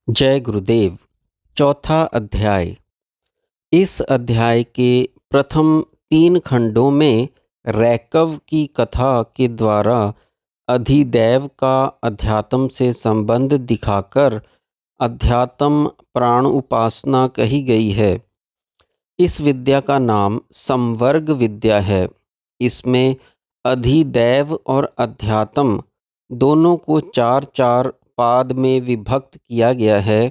जय गुरुदेव। चौथा अध्याय। इस अध्याय के प्रथम 3 खंडों में रैकव की कथा के द्वारा अधिदैव का अध्यात्म से संबंध दिखाकर अध्यात्म प्राण उपासना कही गई है। इस विद्या का नाम संवर्ग विद्या है। इसमें अधिदैव और अध्यात्म दोनों को 4-4 पाद में विभक्त किया गया है।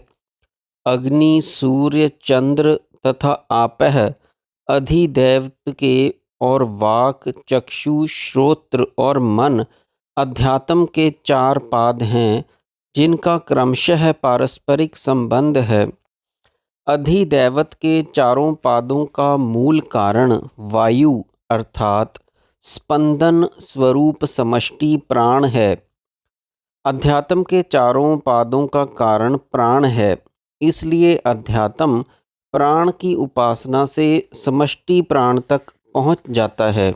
अग्नि, सूर्य, चंद्र तथा आपह अधिदैवत के और वाक, चक्षु, श्रोत्र और मन अध्यात्म के 4 पाद हैं, जिनका क्रमशः पारस्परिक संबंध है। अधिदैवत के चारों पादों का मूल कारण वायु अर्थात स्पंदन स्वरूप समष्टि प्राण है। अध्यात्म के चारों पादों का कारण प्राण है, इसलिए अध्यात्म प्राण की उपासना से समष्टि प्राण तक पहुंच जाता है।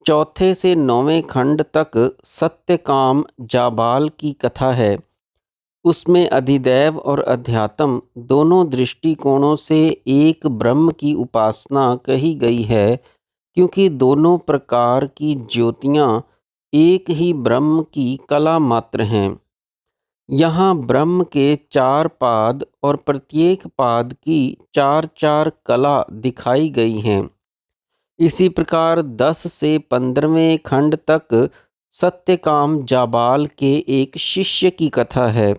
चौथे से 9वें खंड तक सत्यकाम जाबाल की कथा है। उसमें अधिदैव और अध्यात्म दोनों दृष्टिकोणों से एक ब्रह्म की उपासना कही गई है, क्योंकि दोनों प्रकार की ज्योतियाँ एक ही ब्रह्म की कला मात्र हैं। यहाँ ब्रह्म के 4 पाद और प्रत्येक पाद की 4-4 कला दिखाई गई हैं। इसी प्रकार 10 से 15वें खंड तक सत्यकाम जाबाल के एक शिष्य की कथा है।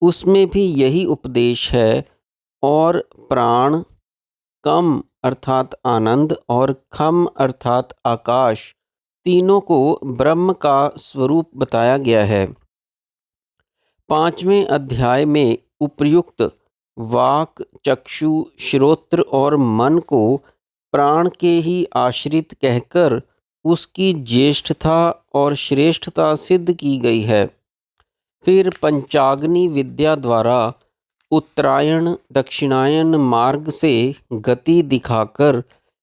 उसमें भी यही उपदेश है और प्राण, कम अर्थात आनंद और खम अर्थात आकाश तीनों को ब्रह्म का स्वरूप बताया गया है। 5वें अध्याय में उपर्युक्त वाक, चक्षु, श्रोत्र और मन को प्राण के ही आश्रित कहकर उसकी ज्येष्ठता और श्रेष्ठता सिद्ध की गई है। फिर पंचाग्नि विद्या द्वारा उत्तरायण दक्षिणायन मार्ग से गति दिखाकर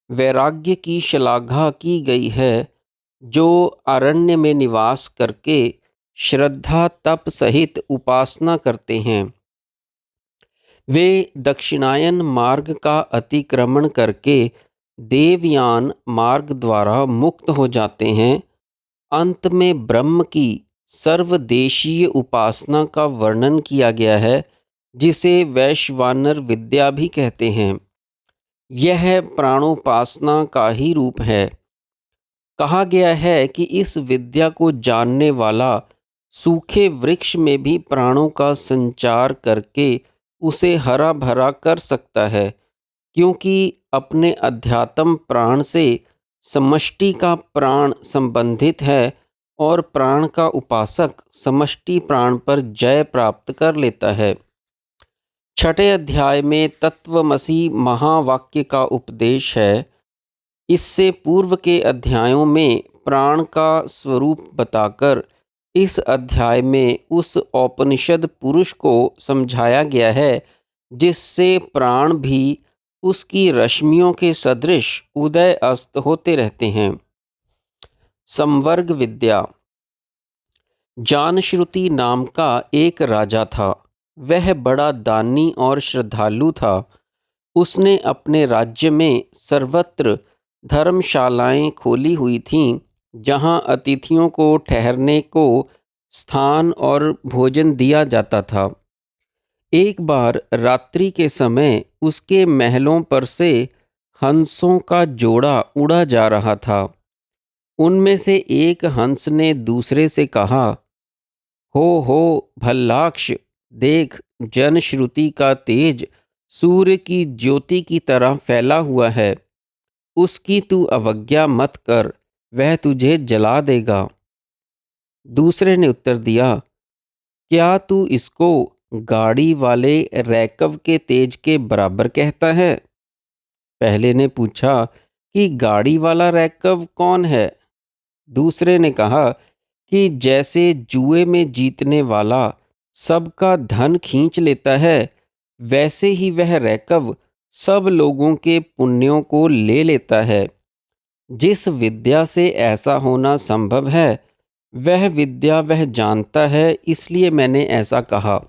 वैराग्य की श्लाघा की गई है। जो अरण्य में निवास करके श्रद्धा तप सहित उपासना करते हैं, वे दक्षिणायन मार्ग का अतिक्रमण करके देवयान मार्ग द्वारा मुक्त हो जाते हैं। अंत में ब्रह्म की सर्वदेशीय उपासना का वर्णन किया गया है, जिसे वैश्वानर विद्या भी कहते हैं। यह प्राणोपासना का ही रूप है। कहा गया है कि इस विद्या को जानने वाला सूखे वृक्ष में भी प्राणों का संचार करके उसे हरा भरा कर सकता है, क्योंकि अपने अध्यात्म प्राण से समष्टि का प्राण संबंधित है और प्राण का उपासक समष्टि प्राण पर जय प्राप्त कर लेता है। 6ठे अध्याय में तत्वमसि महावाक्य का उपदेश है। इससे पूर्व के अध्यायों में प्राण का स्वरूप बताकर इस अध्याय में उस औपनिषद पुरुष को समझाया गया है, जिससे प्राण भी उसकी रश्मियों के सदृश उदय अस्त होते रहते हैं। संवर्ग विद्या। जानश्रुति नाम का एक राजा था। वह बड़ा दानी और श्रद्धालु था। उसने अपने राज्य में सर्वत्र धर्मशालाएं खोली हुई थीं, जहां अतिथियों को ठहरने को स्थान और भोजन दिया जाता था। एक बार रात्रि के समय उसके महलों पर से हंसों का जोड़ा उड़ा जा रहा था। उनमें से एक हंस ने दूसरे से कहा, हो भल्लाक्ष, देख, जनश्रुति का तेज सूर्य की ज्योति की तरह फैला हुआ है। उसकी तू अवज्ञा मत कर, वह तुझे जला देगा। दूसरे ने उत्तर दिया, क्या तू इसको गाड़ी वाले रैकव के तेज के बराबर कहता है? पहले ने पूछा कि गाड़ी वाला रैकव कौन है? दूसरे ने कहा कि जैसे जुए में जीतने वाला सबका धन खींच लेता है, वैसे ही वह रैकव सब लोगों के पुण्यों को ले लेता है। जिस विद्या से ऐसा होना संभव है, वह विद्या वह जानता है, इसलिए मैंने ऐसा कहा।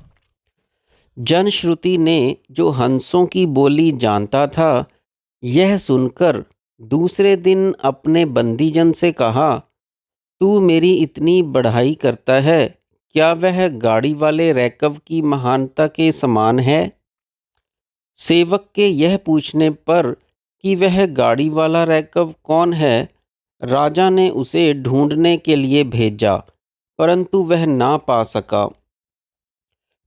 जनश्रुति ने, जो हंसों की बोली जानता था, यह सुनकर दूसरे दिन अपने बंदीजन से कहा, तू मेरी इतनी बढ़ाई करता है, क्या वह गाड़ी वाले रैकव की महानता के समान है? सेवक के यह पूछने पर कि वह गाड़ी वाला रैकव कौन है, राजा ने उसे ढूंढने के लिए भेजा, परंतु वह ना पा सका।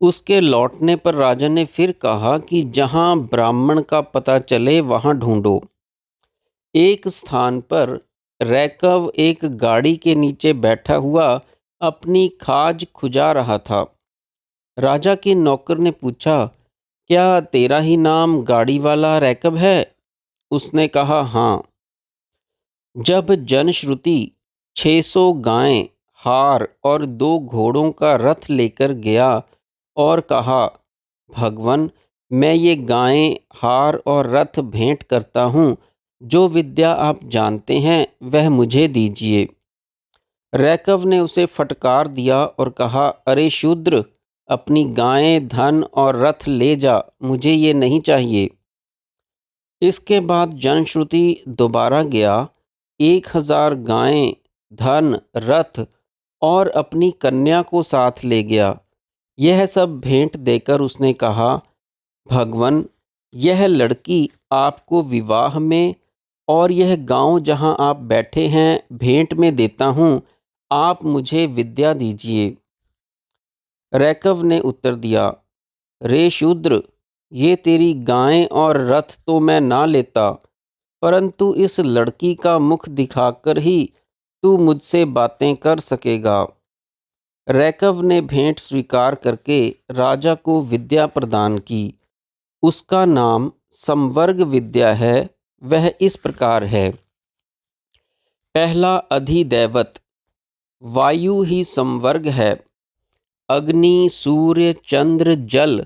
उसके लौटने पर राजा ने फिर कहा कि जहाँ ब्राह्मण का पता चले वहाँ ढूंढो। एक स्थान पर रैकव एक गाड़ी के नीचे बैठा हुआ अपनी खाज खुजा रहा था। राजा के नौकर ने पूछा, क्या तेरा ही नाम गाड़ी वाला रैकव है? उसने कहा, हाँ। जब जनश्रुति 600 गायें, हार और 2 घोड़ों का रथ लेकर गया और कहा, भगवन, मैं ये गायें, हार और रथ भेंट करता हूँ, जो विद्या आप जानते हैं वह मुझे दीजिए। रैकव ने उसे फटकार दिया और कहा, अरे शूद्र, अपनी गायें, धन और रथ ले जा, मुझे ये नहीं चाहिए। इसके बाद जनश्रुति दोबारा गया, 1000 गायें, धन, रथ और अपनी कन्या को साथ ले गया। यह सब भेंट देकर उसने कहा, भगवन, यह लड़की आपको विवाह में और यह गांव जहां आप बैठे हैं भेंट में देता हूं, आप मुझे विद्या दीजिए। रैकव ने उत्तर दिया, रे शूद्र, ये तेरी गायें और रथ तो मैं ना लेता, परंतु इस लड़की का मुख दिखाकर ही तू मुझसे बातें कर सकेगा। रैकव ने भेंट स्वीकार करके राजा को विद्या प्रदान की। उसका नाम संवर्ग विद्या है। वह इस प्रकार है। पहला अधिदैवत। वायु ही संवर्ग है। अग्नि, सूर्य, चंद्र, जल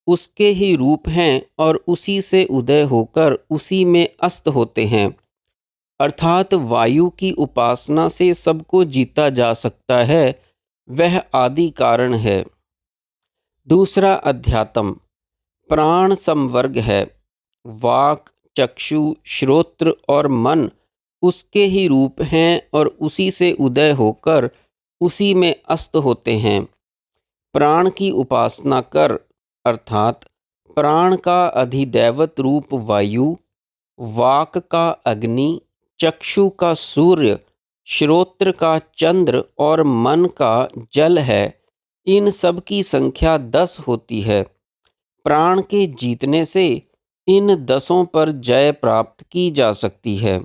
उसके ही रूप हैं और उसी से उदय होकर उसी में अस्त होते हैं। अर्थात वायु की उपासना से सबको जीता जा सकता है। वह आदि कारण है। दूसरा अध्यात्म। प्राण संवर्ग है। वाक, चक्षु, श्रोत्र और मन उसके ही रूप हैं और उसी से उदय होकर उसी में अस्त होते हैं। प्राण की उपासना कर, अर्थात प्राण का अधिदैवत रूप वायु, वाक का अग्नि, चक्षु का सूर्य, श्रोत्र का चंद्र और मन का जल है। इन सब की संख्या 10 होती है। प्राण के जीतने से इन 10 पर जय प्राप्त की जा सकती है।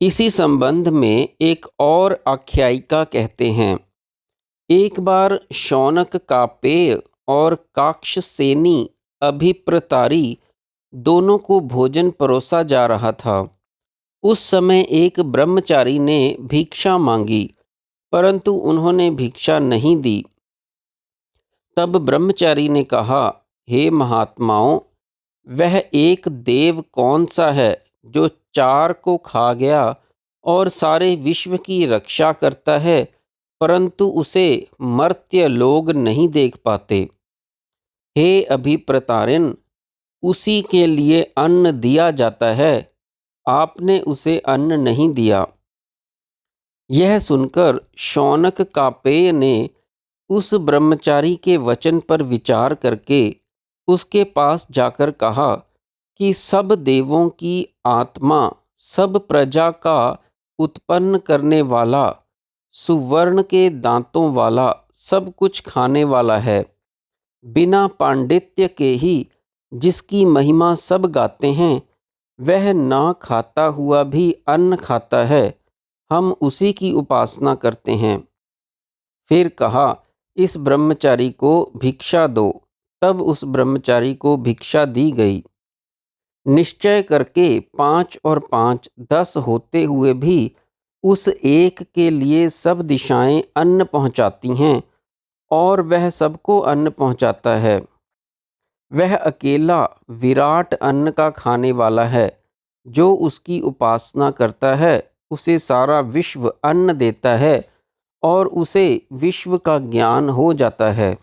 इसी संबंध में एक और आख्यायिका कहते हैं, एक बार शौनक का पेय और काक्षसेनी अभिप्रतारी दोनों को भोजन परोसा जा रहा था। उस समय एक ब्रह्मचारी ने भिक्षा मांगी, परंतु उन्होंने भिक्षा नहीं दी। तब ब्रह्मचारी ने कहा, हे महात्माओं, वह एक देव कौन सा है जो 4 को खा गया और सारे विश्व की रक्षा करता है, परंतु उसे मर्त्य लोग नहीं देख पाते। हे अभिप्रतारिण, उसी के लिए अन्न दिया जाता है, आपने उसे अन्न नहीं दिया। यह सुनकर शौनक कापेय ने उस ब्रह्मचारी के वचन पर विचार करके उसके पास जाकर कहा कि सब देवों की आत्मा, सब प्रजा का उत्पन्न करने वाला, सुवर्ण के दांतों वाला, सब कुछ खाने वाला है। बिना पांडित्य के ही जिसकी महिमा सब गाते हैं, वह ना खाता हुआ भी अन्न खाता है। हम उसी की उपासना करते हैं। फिर कहा, इस ब्रह्मचारी को भिक्षा दो। तब उस ब्रह्मचारी को भिक्षा दी गई। निश्चय करके 5 और 5 10 होते हुए भी उस एक के लिए सब दिशाएं अन्न पहुंचाती हैं और वह सबको अन्न पहुंचाता है। वह अकेला विराट अन्न का खाने वाला है। जो उसकी उपासना करता है उसे सारा विश्व अन्न देता है और उसे विश्व का ज्ञान हो जाता है।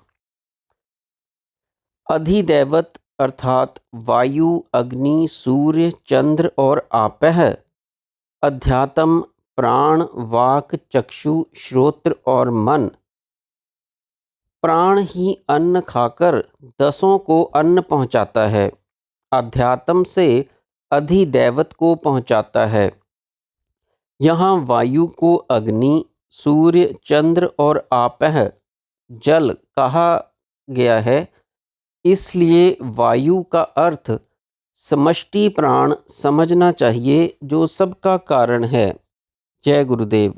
अधिदैवत अर्थात वायु, अग्नि, सूर्य, चंद्र और आपः, अध्यात्म, प्राण, वाक, चक्षु, श्रोत्र और मन। प्राण ही अन्न खाकर दसों को अन्न पहुँचाता है। अध्यात्म से अधिदैवत को पहुँचाता है। यहाँ वायु को अग्नि, सूर्य, चंद्र और आपः जल कहा गया है, इसलिए वायु का अर्थ समष्टि प्राण समझना चाहिए जो सबका कारण है। जय गुरुदेव।